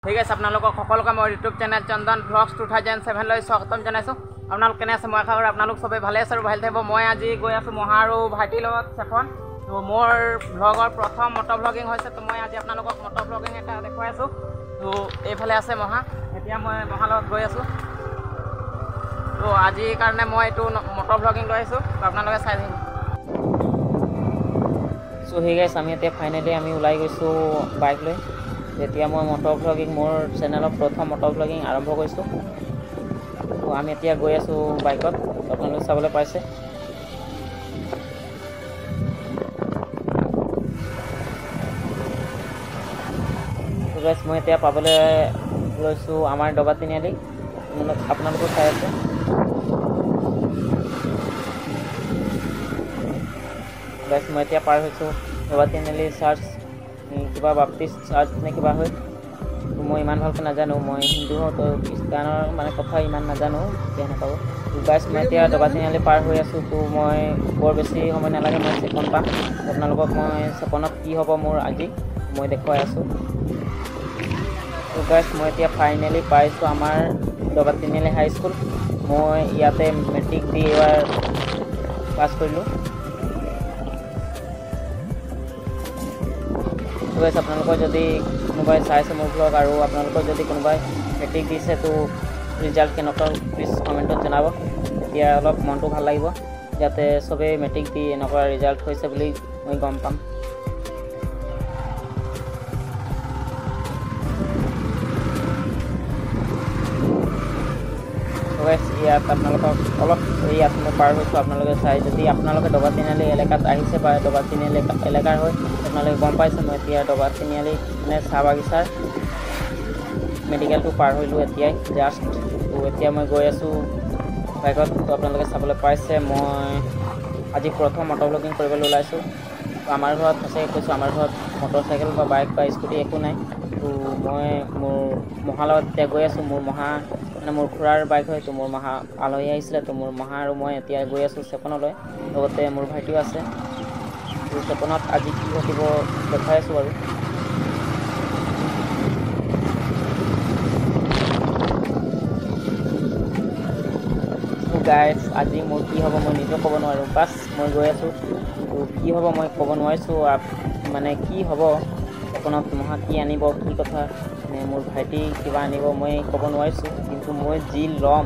ঠিক আছে, আপোনালোকক সকলোকে মই ইউটিউব চেনেল চন্দন ব্লগছ 2007লৈ স্বাগতম জনাইছোঁ। আপোনালোক কেনে আছে? মই আশা কৰোঁ আপোনালোক চবেই ভালে আছে আৰু ভালে থাকিব। মই আজি গৈ আছোঁ মহা আৰু ভাইটিৰ লগত চেপন। তো মোৰ ব্লগৰ প্ৰথম মটৰ ব্লগিং হৈছে। তো মই আজি আপোনালোকক মটৰ ব্লগিং এটা দেখুৱাই আছোঁ। তো এইফালে আছে মহা, এতিয়া মই মহাৰ লগত গৈ আছোঁ। তো আজিৰ কাৰণে মই এইটো মটৰ ব্লগিং লৈ আহিছোঁ, তো আপোনালোকে চাই থাকিব। চ' সেই গাইছ, আমি এতিয়া ফাইনেলি আমি ওলাই গৈছোঁ বাইক লৈ। এতিয়া মই মটৰ ব্লগিং, মোৰ চেনেলত প্ৰথম মটৰ ব্লগিং আৰম্ভ কৰিছোঁ। তো আমি এতিয়া গৈ আছোঁ বাইকত, আপোনালোকে চাবলৈ পাইছে। তো গাইছ, মই এতিয়া পাবলৈ লৈছোঁ আমাৰ ডবা তিনিআলি। আপোনালোকেও চাই আছে। গাইছ, মই এতিয়া পাৰ হৈছোঁ ডবা তিনিআলি চাৰ্চ, কিবা বাপ্তিষ্ট চাৰ্চ নে কিবা হয়। তো মই ইমান ভালকৈ নাজানো, মই হিন্দু হওঁ, তো খ্ৰীষ্টানৰ মানে কথা ইমান নাজানো, এতিয়া নাপাব। তো গাইছ, মই এতিয়া ডবা তিনিআলি পাৰ হৈ আছোঁ। তো মই বৰ বেছি সময় নালাগে, মই চেপন পাম। আপোনালোকক মই চেপনত কি হ'ব মোৰ আজি মই দেখুৱাই আছোঁ। তো গাইছ, মই এতিয়া ফাইনেলি পাইছোঁ আমাৰ ডবা তিনিআলি হাইস্কুল। মই ইয়াতে মেট্ৰিক দি এইবাৰ পাছ কৰিলোঁ। তো গাইছ, আপোনালোকৰ যদি কোনোবাই চাইছে মোৰ ব্লগ আৰু আপোনালোকৰ যদি কোনোবাই মেট্ৰিক দিছে, তো ৰিজাল্ট কেনেকুৱা প্লিজ কমেণ্টত জনাব। তেতিয়া অলপ মনটো ভাল লাগিব, যাতে চবেই মেট্ৰিক দি এনেকুৱা ৰিজাল্ট হৈছে বুলি মই গম পাম। ইয়াত আপোনালোকক অলপ ইয়াত মই পাৰ হৈছোঁ, আপোনালোকে চাই। যদি আপোনালোকে ডবা তিনিআলি এলেকাত আহিছে বা ডবা তিনিআলি এলেকাৰ হয়, আপোনালোকে গম পাইছে। মই এতিয়া ডবা তিনিআলি মানে চাহ বাগিচাৰ মেডিকেলটো পাৰ হৈলোঁ এতিয়াই জাষ্ট। তো এতিয়া মই গৈ আছোঁ বাইকত। তো আপোনালোকে চাবলৈ পাইছে, মই আজি প্ৰথম মটৰ ব্লগিং কৰিবলৈ ওলাইছোঁ। তো আমাৰ ঘৰত সঁচাকৈ কৈছোঁ, আমাৰ ঘৰত মটৰ চাইকেল বা বাইক বা স্কুটি একো নাই। তো মই মোৰ মহাৰ লগত এতিয়া গৈ আছোঁ। মোৰ মহা মানে মোৰ খুৰাৰ বাইক হয়। তো মোৰ মহা আলহী আহিছিলে, তো মোৰ মহা আৰু মই এতিয়া গৈ আছোঁ চেপনলৈ। লগতে মোৰ ভাইটিও আছে। তো চেপনত আজি কি ঘটিব দেখাই আছোঁ বাৰু। গাইছ, আজি মোৰ কি হ'ব মই নিজেও ক'ব নোৱাৰোঁ, বাছ মই গৈ আছোঁ। তো কি হ'ব মই ক'ব নোৱাৰিছোঁ, মানে কি হ'ব চেপনত, মহা কি আনিব, কি কথা, মানে মোৰ ভাইটি কিবা আনিব মই ক'ব নোৱাৰিছোঁ। কিন্তু মই যি ল'ম,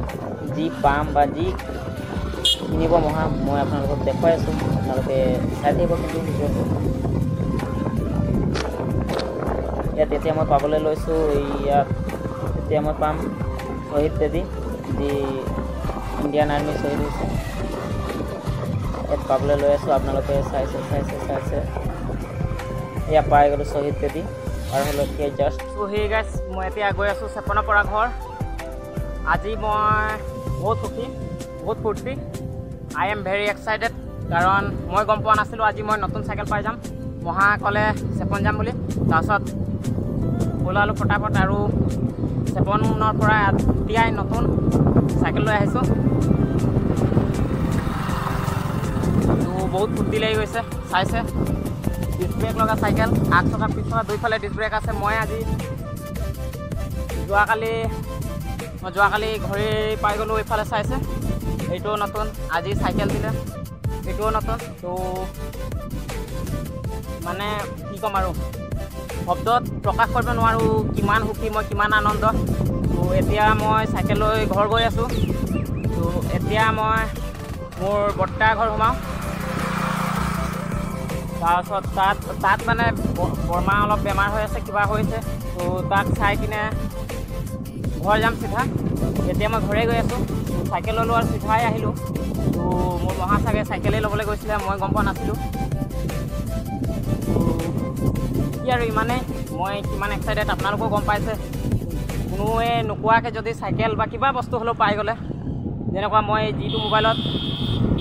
যি পাম বা যি কিনিব মহা, মই আপোনালোকক দেখুৱাই আছোঁ। আপোনালোকে চাই থাকিব কিন্তু ভিডিঅ'টো। ইয়াত এতিয়া মই পাবলৈ লৈছোঁ, ইয়াত এতিয়া মই পাম শ্বহীদ বেদী, যি ইণ্ডিয়ান আৰ্মি শ্বহীদ হৈছে। ইয়াত পাবলৈ লৈ আছোঁ, আপোনালোকে চাইছে। এয়া পাই গ'লোঁ শ্বহীদ বেদী, পাৰ হ'লোঁ এতিয়া জাষ্ট। চ' সেই গাইছ, মই এতিয়া গৈ আছোঁ চেপনৰ পৰা ঘৰ। আজি মই বহুত সুখী, বহুত ফূৰ্তি। আই এম ভেৰি এক্সাইটেড, কাৰণ মই গম পোৱা নাছিলোঁ আজি মই নতুন চাইকেল পাই যাম। মহা ক'লে চেপন যাম বুলি, তাৰপাছত ওলালোঁ ফটাফট আৰু চেপনৰ পৰা এতিয়াই নতুন চাইকেল লৈ আহিছোঁ। তো বহুত ফূৰ্তি লাগি গৈছে, চাইছে। ডিস্ক ব্ৰেক লগা চাইকেল, আগ চকা পিছ চকা দুইফালে ডিস্ক ব্ৰেক আছে। মই আজি যোৱাকালি ঘড়ী পাই গ'লোঁ, এইফালে চাইছে। এইটোও নতুন, আজি চাইকেল দিলে, এইটোও নতুন। তো মানে কি ক'ম আৰু, শব্দত প্ৰকাশ কৰিব নোৱাৰোঁ কিমান সুখী মই, কিমান আনন্দ। তো এতিয়া মই চাইকেল লৈ ঘৰ গৈ আছোঁ। তো এতিয়া মই মোৰ বৰ্তাৰ ঘৰ সোমাওঁ। তাৰপাছত তাত মানে বৰমা অলপ বেমাৰ হৈ আছে, কিবা হৈছে। তো তাক চাই কিনে ঘৰ যাম চিধা। এতিয়া মই ঘৰে গৈ আছোঁ, চাইকেল ল'লোঁ আৰু চিধাই আহিলোঁ। তো মোৰ মহা চাগে চাইকেলেই ল'বলৈ গৈছিলে, মই গম পোৱা নাছিলোঁ। কি আৰু ইমানেই, মই কিমান এক্সাইটেড আপোনালোকেও গম পাইছে। কোনোৱে নোকোৱাকৈ যদি চাইকেল বা কিবা বস্তু হ'লেও পাই গ'লে, যেনেকুৱা মই যিটো মোবাইলত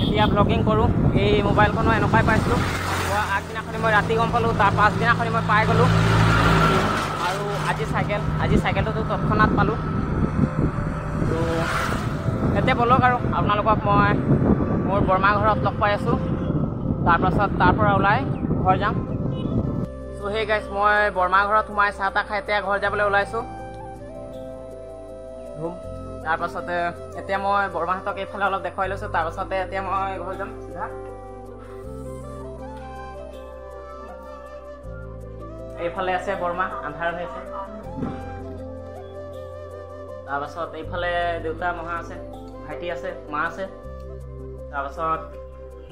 এতিয়া ব্লগিং কৰোঁ, এই মোবাইলখনো এনেকুৱাই পাইছিলোঁ। আগদিনাখনি মই ৰাতি গম পালোঁ, তাৰ পাছদিনাখনি মই পাই গ'লোঁ। আৰু আজি চাইকেলটোতো তৎক্ষণাত পালোঁ। তো এতিয়া ব'লক আৰু আপোনালোকক মই মোৰ বৰমা ঘৰত লগ পাই আছোঁ। তাৰপাছত তাৰ পৰা ওলাই ঘৰ যাম। চ' সেই গাইছ, মই বৰমা ঘৰত সোমাই চাহ তাহ খাই এতিয়া ঘৰ যাবলৈ ওলাইছোঁ। ধুম তাৰপাছতে এতিয়া মই বৰমাহঁতক এইফালে অলপ দেখুৱাই লৈছোঁ তাৰপাছতে এতিয়া মই ঘৰ যাম চিধা এইফালে আছে বৰমা আন্ধাৰ হৈ আছে তাৰপাছত এইফালে দেউতা মহা আছে ভাইটি আছে মা আছে তাৰপাছত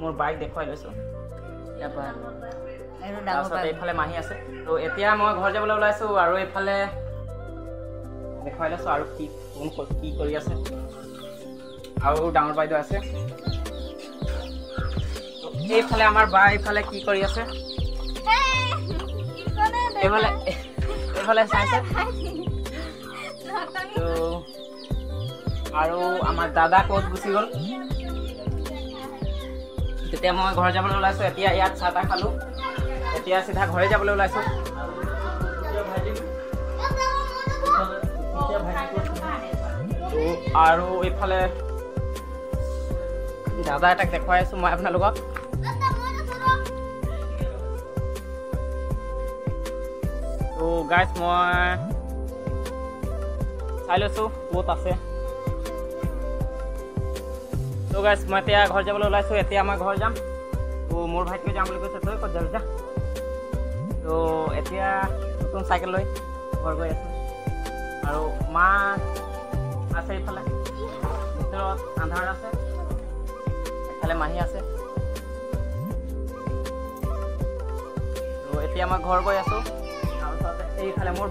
মোৰ বাইক দেখুৱাই লৈছোঁ ইয়াৰ পৰা তাৰপাছত এইফালে মাহী আছে তো এতিয়া মই ঘৰ যাবলৈ ওলাইছোঁ আৰু এইফালে দেখুৱাই লৈছোঁ আৰু কি কৰি আছে আৰু ডাঙৰ বাইদেউ আছে এইফালে আমাৰ বা এইফালে কি কৰি আছে এইফালে চাইছে আৰু আমাৰ দাদা ক'ত গুচি গ'ল তেতিয়া মই ঘৰ যাবলৈ ওলাইছোঁ এতিয়া ইয়াত চাহ তাহ খালোঁ এতিয়া চিধা ঘৰে যাবলৈ ওলাইছোঁ আৰু এইফালে দাদা এটাক দেখুৱাই আছোঁ মই আপোনালোকক তো গাইজ মই চাই লৈছোঁ ক'ত আছে তো গাইজ মই এতিয়া ঘৰ যাবলৈ ওলাইছোঁ এতিয়া মই ঘৰ যাম তো মোৰ ভাইটিয়ে যাম বুলি কৈছে তই ক'ত যাবি যা তো এতিয়া নতুন চাইকেল লৈ ঘৰ গৈ আছোঁ আৰু মা আছে এইফালে ভিতৰত আন্ধাৰ আছে এইফালে মাহী আছে তো এতিয়া মই ঘৰ গৈ আছোঁ তাৰপিছতে এইফালে মোৰ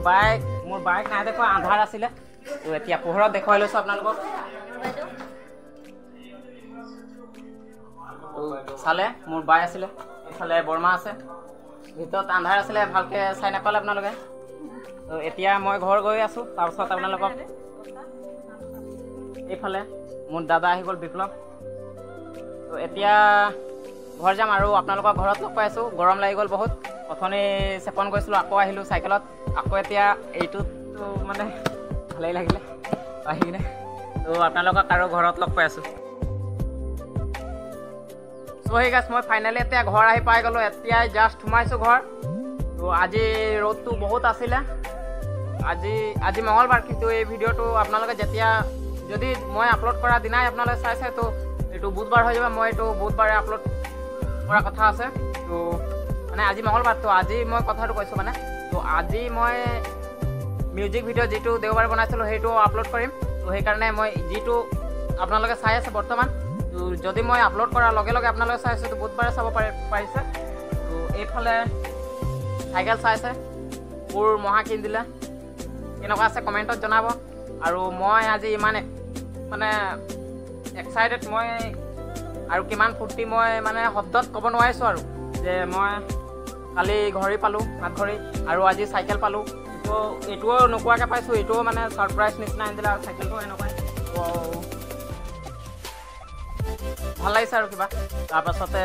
বাইক নাই দেখুৱা আন্ধাৰ আছিলে তো এতিয়া পোহৰত দেখুৱাই লৈছোঁ আপোনালোকক চালে মোৰ বাই আছিলে এইফালে বৰমা আছে ভিতৰত আন্ধাৰ আছিলে ভালকৈ চাই নাপালে আপোনালোকে তো এতিয়া মই ঘৰ গৈ আছোঁ তাৰপিছত আপোনালোকক এইফালে মোৰ দাদা আহি গ'ল বিপ্লৱ তো এতিয়া ঘৰ যাম আৰু আপোনালোকৰ ঘৰত লগ পাই আছোঁ গৰম লাগি গ'ল বহুত অথনি চেপন গৈছিলোঁ আকৌ আহিলোঁ চাইকেলত আকৌ এতিয়া এইটোতো মানে ভালেই লাগিলে আহি কিনে তো আপোনালোকক আৰু ঘৰত লগ পাই আছোঁ চ' সেই গাছ মই ফাইনেলি এতিয়া ঘৰ আহি পাই গ'লোঁ এতিয়াই জাষ্ট সোমাইছোঁ ঘৰ তো আজি ৰ'দটো বহুত আছিলে আজি মঙলবাৰ কিন্তু এই ভিডিঅ'টো আপোনালোকে যেতিয়া যদি মই আপলোড কৰা দিনাই আপোনালোকে চাইছে তো এইটো বুধবাৰ হৈ যাব মই এইটো বুধবাৰে আপলোড কৰা কথা আছে তো মানে আজি মঙলবাৰ তো আজি মই কথাটো কৈছোঁ মানে তো আজি মই মিউজিক ভিডিঅ' যিটো দেওবাৰে বনাইছিলোঁ সেইটো আপলোড কৰিম তো সেইকাৰণে মই যিটো আপোনালোকে চাই আছে বৰ্তমান তো যদি মই আপলোড কৰাৰ লগে লগে আপোনালোকে চাই আছে তো বুধবাৰে চাব পাৰিছে তো এইফালে চাইকেল চাইছে মোৰ মহা কিনি দিলে কেনেকুৱা আছে কমেণ্টত জনাব আৰু মই আজি ইমান মানে এক্সাইটেড মই আৰু কিমান ফূৰ্তি মই মানে শব্দত ক'ব নোৱাৰিছোঁ আৰু যে মই কালি ঘড়ী পালোঁ হাত ঘড়ী আৰু আজি চাইকেল পালোঁ এইটোও নোকোৱাকৈ পাইছোঁ এইটোও মানে ছাৰপ্ৰাইজ নিচিনা আনিছিলে আৰু চাইকেলটো এনেকুৱাই ভাল লাগিছে আৰু কিবা তাৰপাছতে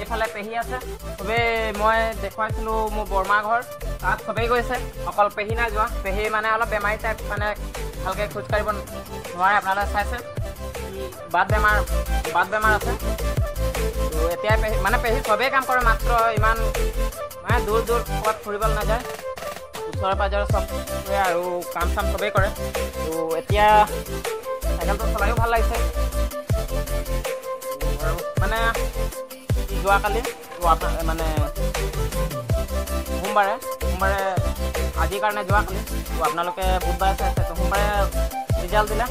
এইফালে পেহী আছে চবেই মই দেখুৱাইছিলোঁ মোৰ বৰমা ঘৰ তাত চবেই গৈছে অকল পেহী নাই যোৱা পেহী মানে অলপ বেমাৰী টাইপ মানে ভালকৈ খোজকাঢ়িব নোৱাৰে আপোনালোকে চাইছে বাট বেমাৰ আছে তো এতিয়াই পেহী চবেই কাম কৰে মাত্ৰ ইমান মানে দূৰ ক'ৰবাত ফুৰিবলৈ নাযায় ওচৰে পাঁজৰে চবটোৱে আৰু কাম চাম চবেই কৰে তো এতিয়া চাইকেলটো চলাইও ভাল লাগিছে আৰু মানে যোৱাকালি মানে সোমবাৰে আজিৰ কাৰণে যোৱাকালি তো আপোনালোকে বুধবাৰে চাইছে তো সোমবাৰে ৰিজাল্ট দিলে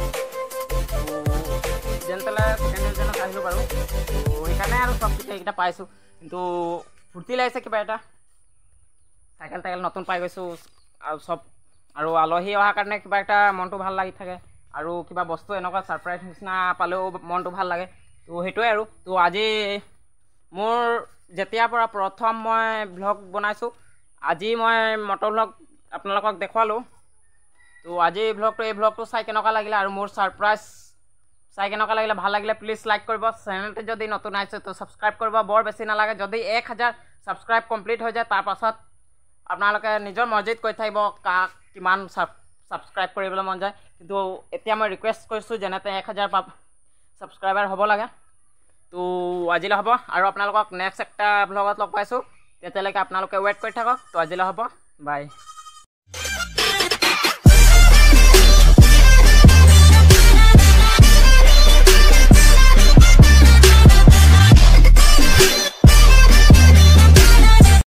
যেন তেনে ছেকেণ্ড ডিভিজনত আহিলোঁ বাৰু তো সেইকাৰণে আৰু চব এইকেইটা পাইছোঁ কিন্তু ফূৰ্তি লাগিছে কিবা এটা চাইকেল নতুন পাই গৈছোঁ আৰু চব আৰু আলহী অহাৰ কাৰণে কিবা এটা মনটো ভাল লাগি থাকে আৰু কিবা বস্তু এনেকুৱা ছাৰপ্ৰাইজ নিচিনা পালেও মনটো ভাল লাগে তো সেইটোৱে আৰু তো আজি মোৰ যেতিয়াৰ পৰা প্ৰথম মই ভ্লগ বনাইছোঁ আজি মই মটৰ ভ্লগ আপোনালোকক দেখুৱালোঁ তো আজি এই ভ্লগটো চাই কেনেকুৱা লাগিলে আৰু মোৰ ছাৰপ্ৰাইজ চাই কেনেকুৱা লাগিলে ভাল লাগিলে প্লিজ লাইক কৰিব চেনেলটো যদি নতুন আহিছে তো ছাবস্ক্ৰাইব কৰিব বৰ বেছি নালাগে যদি 1000 ছাবস্ক্ৰাইব কমপ্লিট হৈ যায় তাৰপাছত আপোনালোকে নিজৰ মৰ্জিত কৈ থাকিব কাক কিমান ছাবস্ক্ৰাইব কৰিবলৈ মন যায় কিন্তু এতিয়া মই ৰিকুৱেষ্ট কৰিছোঁ যেনেতে 1000 ছাবস্ক্ৰাইবাৰ হ'ব লাগে তো আজিলৈ হ'ব আৰু আপোনালোকক নেক্সট এটা ভ্লগত লগ পাইছোঁ তেতিয়ালৈকে আপোনালোকে ৱেইট কৰি থাকক তো আজিলৈ হ'ব বাই